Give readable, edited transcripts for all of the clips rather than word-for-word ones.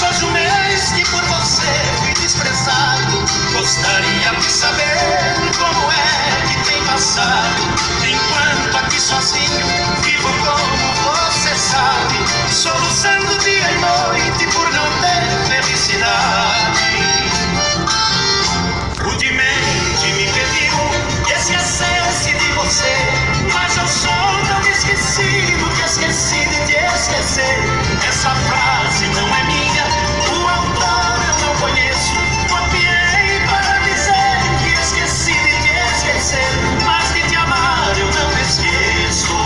hoje um mês que por você fui desprezado. Gostaria de saber como é que tem passado. Enquanto aqui sozinho vivo como você sabe, soluçando dia e noite por não ter felicidade. Rudemente me pediu que esquecesse de você, mas eu sou tão esquecido que esqueci de te esquecer. Essa frase não é minha, o autor eu não conheço. Copiei para dizer que esqueci de te esquecer, mas de te amar eu não esqueço.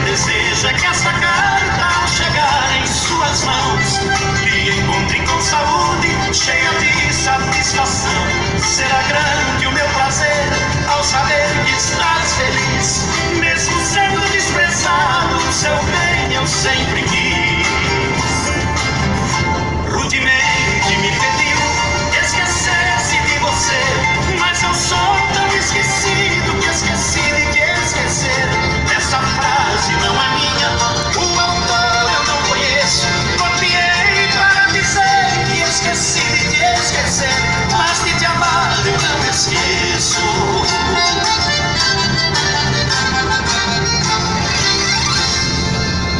Desejo é que essa carta, ao chegar em suas mãos, lhe encontre com saúde, cheia de satisfação. Será grande o meu prazer ao saber que estás feliz, mesmo sendo desprezado, seu bem eu sempre quis.